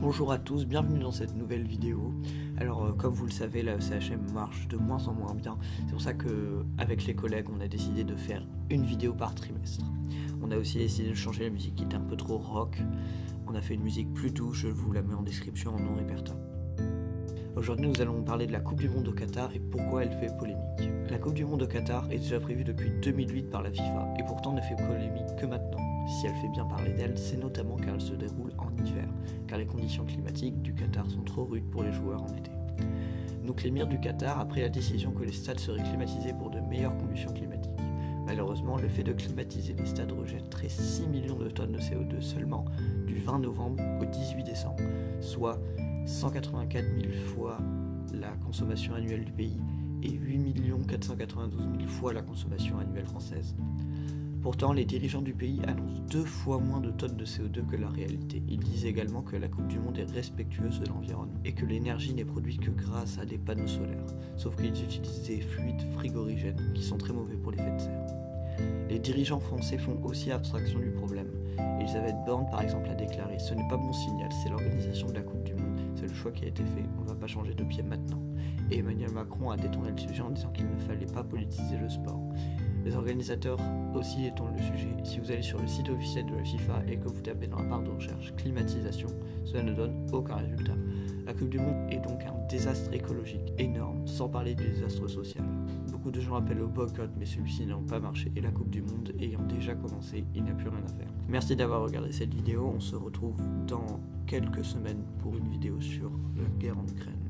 Bonjour à tous, bienvenue dans cette nouvelle vidéo. Alors comme vous le savez, la ECHM marche de moins en moins bien. C'est pour ça qu'avec les collègues, on a décidé de faire une vidéo par trimestre. On a aussi décidé de changer la musique qui était un peu trop rock. On a fait une musique plus douce, je vous la mets en description en non-répertoire. Aujourd'hui, nous allons parler de la Coupe du Monde au Qatar et pourquoi elle fait polémique. La Coupe du Monde au Qatar est déjà prévue depuis 2008 par la FIFA et pourtant ne fait polémique que maintenant. Si elle fait bien parler d'elle, c'est notamment car elle se déroule en hiver, car les conditions climatiques du Qatar sont trop rudes pour les joueurs en été. Donc l'émir du Qatar a pris la décision que les stades seraient climatisés pour de meilleures conditions climatiques. Malheureusement, le fait de climatiser les stades rejetterait 6 millions de tonnes de CO2 seulement du 20 novembre au 18 décembre, soit 184 000 fois la consommation annuelle du pays et 8 492 000 fois la consommation annuelle française. Pourtant, les dirigeants du pays annoncent 2 fois moins de tonnes de CO2 que la réalité. Ils disent également que la Coupe du Monde est respectueuse de l'environnement et que l'énergie n'est produite que grâce à des panneaux solaires, sauf qu'ils utilisent des fluides frigorigènes qui sont très mauvais pour l'effet de serre. Les dirigeants français font aussi abstraction du problème. Elisabeth Borne, par exemple, a déclaré « Ce n'est pas mon signal, c'est l'organisation de la Coupe du Monde. C'est le choix qui a été fait, on ne va pas changer de pied maintenant. » Et Emmanuel Macron a détourné le sujet en disant qu'il ne fallait pas politiser le sport. Les organisateurs aussi détournent le sujet. Si vous allez sur le site officiel de la FIFA et que vous tapez dans la barre de recherche climatisation, cela ne donne aucun résultat. La Coupe du Monde est donc un désastre écologique énorme, sans parler du désastre social. Beaucoup de gens appellent au boycott, mais celui-ci n'a pas marché et la Coupe du Monde ayant déjà commencé, il n'y a plus rien à faire. Merci d'avoir regardé cette vidéo, on se retrouve dans quelques semaines pour une vidéo sur la guerre en Ukraine.